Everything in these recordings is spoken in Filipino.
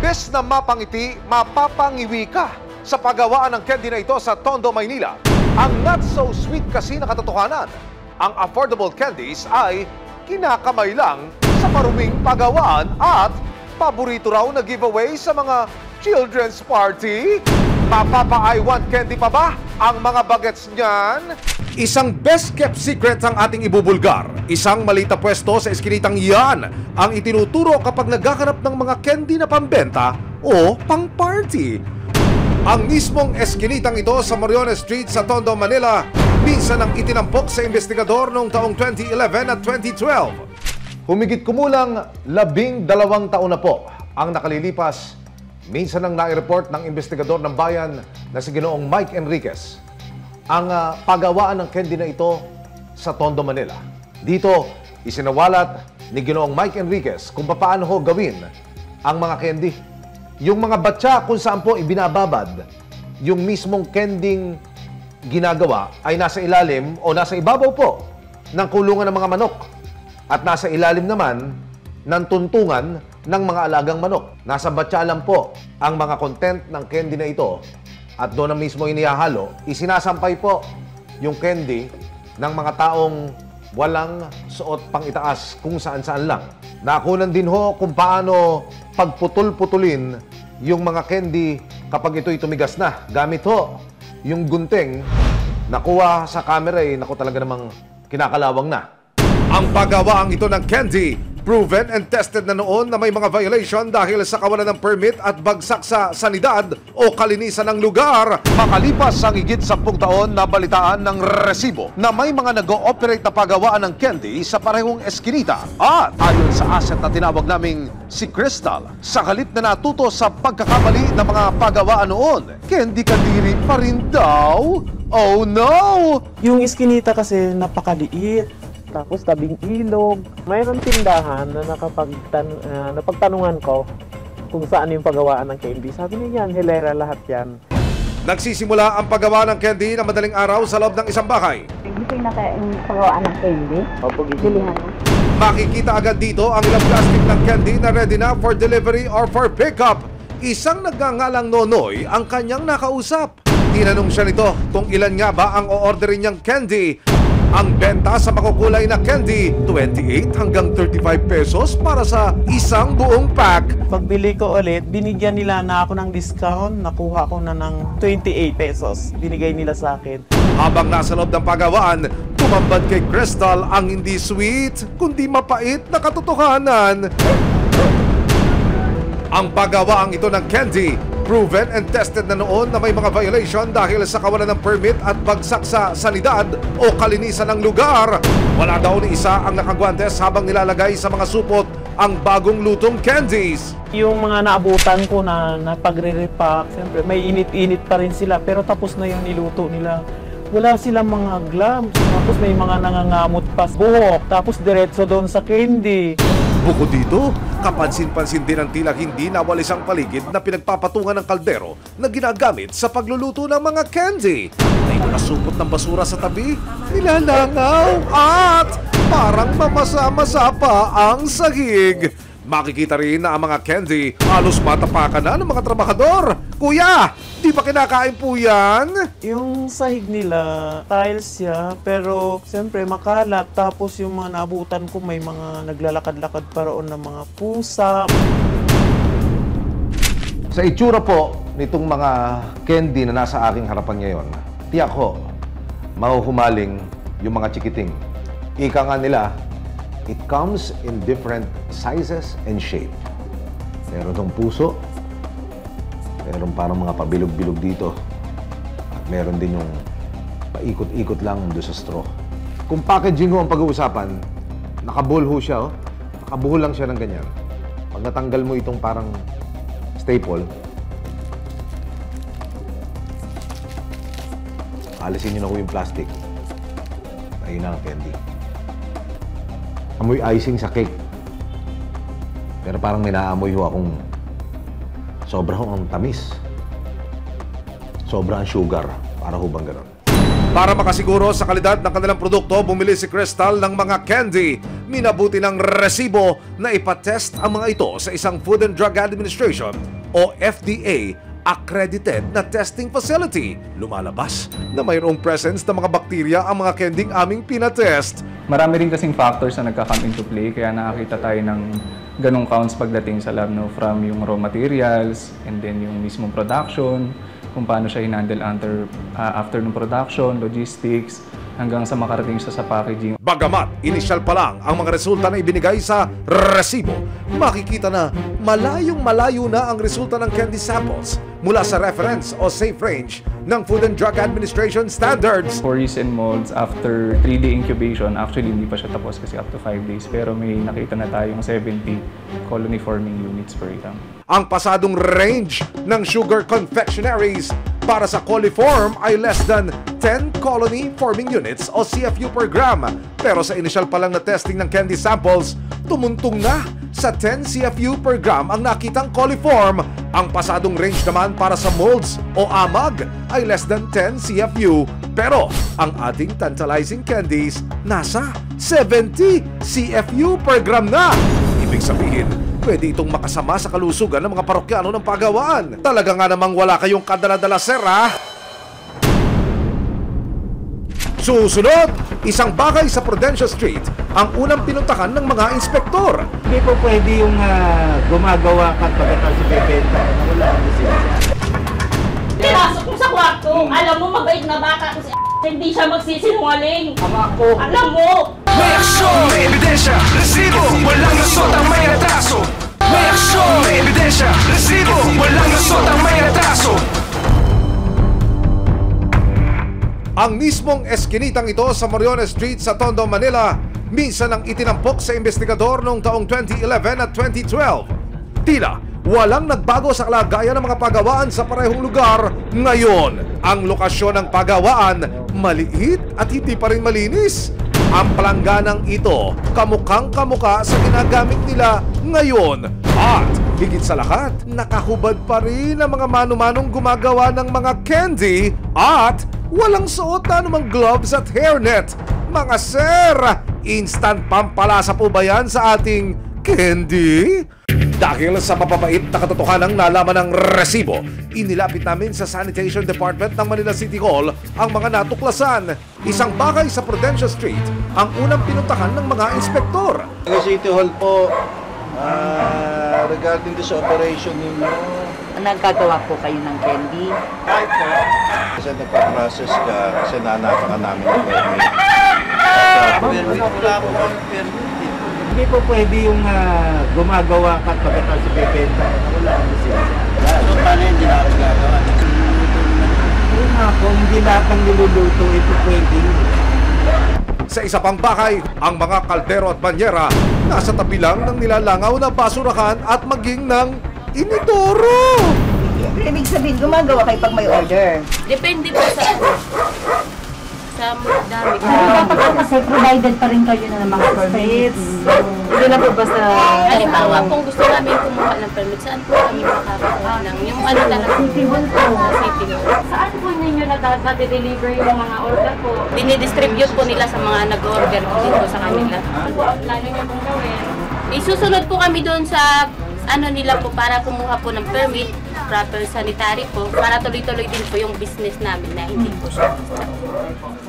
Imbes na mapangiti, mapapangiwi ka sa paggawaan ng candy na ito sa Tondo, Maynila. Ang not so sweet kasi na katotohanan, ang affordable candies ay kinakamay lang sa maruming paggawaan at paborito raw na giveaway sa mga children's party. Mapapa-I want candy pa ba ang mga bagets niyan? Isang best-kept secret ang ating ibubulgar. Isang malita pwesto sa eskinitang yan ang itinuturo kapag nagkakanap ng mga candy na pambenta o pang-party. Ang mismong eskinitang ito sa Moriones Street sa Tondo, Manila, minsan ang itinampok sa investigador noong taong 2011 at 2012. Humigit kumulang 12 taon na po ang nakalilipas. Minsan ang nai-report ng investigador ng bayan na si Ginoong Mike Enriquez ang paggawaan ng candy na ito sa Tondo, Manila. Dito, isinawalat ni Ginoong Mike Enriquez kung paano ho gawin ang mga candy. Yung mga batya kung saan po ibinababad, yung mismong kending ginagawa ay nasa ilalim o nasa ibabaw po ng kulungan ng mga manok. At nasa ilalim naman ng tuntungan ng mga alagang manok. Nasa batya lang po ang mga content ng candy na ito. At doon na mismo inihahalo, isinasampay po yung candy ng mga taong walang suot pang itaas kung saan-saan lang. Nakunan din ho kung paano pagputol-putulin yung mga candy kapag ito'y tumigas na. Gamit ho yung gunting, nakuha sa camera naku talaga namang kinakalawang na. Ang paggawaang ito ng candy, proven and tested na noon na may mga violation dahil sa kawalan ng permit at bagsak sa sanidad o kalinisan ng lugar. Makalipas ang higit 10 taon na balitaan ng resibo na may mga nag-ooperate na paggawaan ng candy sa parehong eskinita. At ayon sa asset na tinawag naming si Crystal, sa halip na natuto sa pagkakamali ng mga paggawaan noon, candy kadiri pa rin daw. Oh no! Yung eskinita kasi napakaliit. Tapos tabing ilog. Mayroong tindahan na napagtanungan ko kung saan yung paggawaan ng candy. Sabi niya yan, hilera lahat yan. Nagsisimula ang paggawa ng candy na madaling araw sa loob ng isang bahay. Gusto yung paggawaan ng candy? Opo, Bilihan mo. Makikita agad dito ang ilang plastic ng candy na ready na for delivery or for pickup. Isang nagngangalang Nonoy ang kanyang nakausap. Tinanong siya nito kung ilan nga ba ang o-orderin niyang candy. Ang benta sa makukulay na candy, 28 hanggang 35 pesos para sa isang buong pack. Pagbili ko ulit, binigyan nila na ako ng discount. Nakuha ko na ng 28 pesos. Binigay nila sa akin. Habang nasa loob ng paggawaan, tumambad kay Crystal ang hindi sweet, kundi mapait na katotohanan. Ang paggawaang ito ng candy, proven and tested na noon na may mga violation dahil sa kawalan ng permit at bagsak sa sanidad o kalinisan ng lugar. Wala daw ni isa ang nakagwantes habang nilalagay sa mga supot ang bagong lutong candies. Yung mga naabutan ko na pagre-repack, siyempre may init-init pa rin sila pero tapos na yung niluto nila. Wala silang mga gloves, tapos may mga nangangamot pa buhok, tapos diretso doon sa candy. Bukod dito, kapansin-pansin din ang tila hindi nawalis ang paligid na pinagpapatungan ng kaldero na ginagamit sa pagluluto ng mga candy. May nakasupot ng basura sa tabi, nilalangaw at parang mamasa-masa pa ang sahig. Makikita rin na ang mga candy halos matapakan na ng mga trabahador. Kuya, di ba kinakain po yan? Yung sahig nila, tiles siya, pero siyempre makalat. Tapos yung mga naabutan ko, may mga naglalakad-lakad pa roon ng mga pusa. Sa itsura po nitong mga candy na nasa aking harapan ngayon, tiyak ko, mahuhumaling yung mga chikiting. Ika nga nila, it comes in different sizes and shape. Meron tong puso, meron parang mga pabilog-bilog dito, at meron din yung paikot-ikot lang doon sa straw. Kung packaging ho ang pag-uusapan, nakabuhol ho siya, nakabuhol lang siya ng ganyan. Pag natanggal mo itong parang staple, alisin nyo na ho yung plastic. Ayun na ang candy. Amoy icing sa cake. Pero parang may naamoy ho akong sobra ho ang tamis. Sobra ang sugar. Para ho bang ganun? Para makasiguro sa kalidad ng kanilang produkto, bumili si Crystal ng mga candy. Minabuti ng resibo na ipatest ang mga ito sa isang Food and Drug Administration o FDA accredited na testing facility. Lumalabas na mayroong presence ng mga bakterya ang mga kending aming pinatest. Marami rin kasing factors na nagka-come into play kaya nakakita tayo ng ganong counts pagdating sa lab, no? From yung raw materials and then yung mismong production, kung paano siya hinandle after ng production, logistics, hanggang sa makarating siya sa packaging. Bagamat inisyal pa lang ang mga resulta na ibinigay sa resibo, makikita na malayong-malayo na ang resulta ng candy samples mula sa reference o safe range ng Food and Drug Administration standards. For yeast and molds, after 3-day incubation, actually hindi pa siya tapos kasi up to 5 days, pero may nakita na tayong 70 colony forming units per gram. Ang pasadong range ng sugar confectionaries para sa coliform ay less than 10 colony forming units o CFU per gram. Pero sa initial pa lang na testing ng candy samples, tumuntong na sa 10 CFU per gram ang nakitang coliform. Ang pasadong range naman para sa molds o amag ay less than 10 CFU. Pero ang ating tantalizing candies nasa 70 CFU per gram na. Ibig sabihin, pwede itong makasama sa kalusugan ng mga parokyano ng pagawaan. Talaga nga namang wala kayong kadala-dala, sir, ha? Susunod, isang bagay sa Prudential Street ang unang pinuntahan ng mga inspektor. Hindi po pwede yung gumagawa ka pagkatapos sa bebenta. Wala ang lisensya. Pinasok mo sa kwarto. Alam mo, mabait na bata ko si hindi siya magsisinungaling. Ama ko. Alam mo! May aksyon, may ebidensya, resibo, walang lusot ang may atraso. May aksyon, may ebidensya, resibo, walang lusot ang may atraso. Ang mismong eskinitang ito sa Moriones Street sa Tondo, Manila, minsan ang itinampok sa investigador noong taong 2011 at 2012. Tila, walang nagbago sa kalagayan ng mga pagawaan sa parehong lugar ngayon. Ang lokasyon ng pagawaan, maliit at hindi pa rin malinis. Ang palangganang ito, kamukhang-kamukha sa ginagamit nila ngayon. At higit sa lahat, nakahubad pa rin ang mga mano-manong gumagawa ng mga candy at walang suot na anumang gloves at hairnet. Mga sir, instant pampalasa po ba yan sa ating candy? Dahil sa mapapait na katotohanang nalaman ng resibo, inilapit namin sa Sanitation Department ng Manila City Hall ang mga natuklasan. Isang bagay sa Prudential Street ang unang pinuntahan ng mga inspektor. Sa City Hall po, regarding sa operation ninyo, Nagkagawa po kayo ng candy. kasi nagpa-process ka, kasi nanakan ka namin ng permit. Permit, wala po kami permit. Hindi po pwede yung gumagawa ka pagkatapos sa bebenta. Wala ang lisensya. So, paano yung ginagawa? Yun nga po, hindi lahat ng niluluto ito pwede. Sa isa pang bahay, ang mga kaldero at banyera nasa tabi lang ng nilalangaw na basurahan at maging ng inidoro. Ibig sabihin, gumagawa kayo pag may order. Depende po sa dami. Kasi provided pa rin kayo na ng mga permits. Hindi na po basta... Halimbawa, kung gusto namin kumuha ng permit, saan po kami makakakuha ng yung ano talaga? City Hall po. City Hall. Saan po ninyo nadadeliver yung mga order po? Dinidistribute po nila sa mga nag-order po dito sa kanila. Ano po ang plano nyo pong gawin? Isusunod po kami doon sa ano nila po para kumuha po ng permit, proper sanitary po, para tuloy-tuloy din po yung business namin na hindi po siya.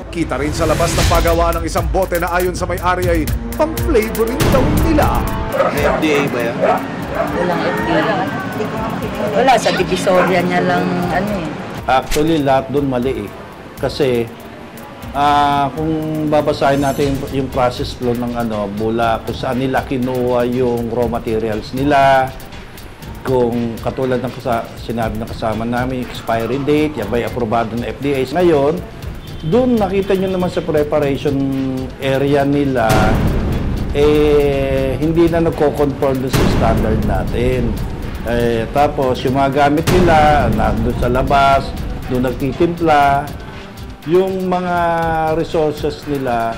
Kita rin sa labas ng pagawaan ng isang bote na ayon sa may-ari ay pang-flavoring daw nila. FDA ba yan? Walang FDA. Wala, sa Divisoria niya lang ano eh. Actually, lahat doon mali eh. Kasi, kung babasahin natin yung process flow ng mula kung saan nila kinuha yung raw materials nila, kung katulad ng sinabi ng kasama namin, expiry date, yan ba'y aprobado ng FDA. Ngayon, doon nakita nyo naman sa preparation area nila, hindi na nagko-conform doon sa standard natin. Tapos, yung mga gamit nila, doon sa labas, doon nagtitimpla, yung mga resources nila,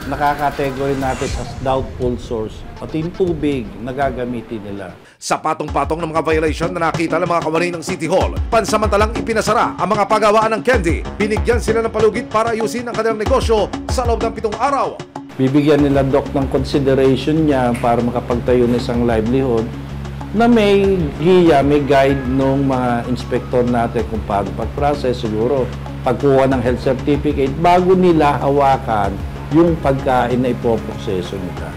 nakakategory natin as doubtful source. At yung tubig, nagagamitin nila. Sa patong-patong ng mga violation na nakita ng mga kawani ng City Hall, pansamantalang ipinasara ang mga pagawaan ng candy. Binigyan sila ng palugit para ayusin ang kanilang negosyo sa loob ng 7 araw. Bibigyan nila Doc ng consideration niya para makapagtayo ng isang livelihood. na may giya, may guide ng mga inspector natin kung paano pag-process, siguro pagkuha ng health certificate bago nila hawakan yung pagkain na ipoproseso nila.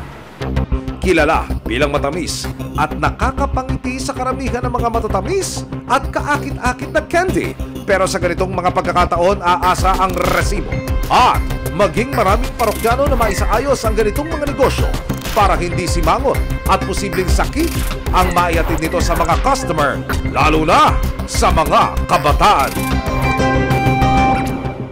Kilala bilang matamis at nakakapangiti sa karamihan ng mga matatamis at kaakit-akit na candy. Pero sa ganitong mga pagkakataon, aasa ang resibo. At maging maraming parokyano na maisaayos ang ganitong mga negosyo para hindi simangot at posibleng sakit ang maiatid nito sa mga customer, lalo na sa mga kabataan.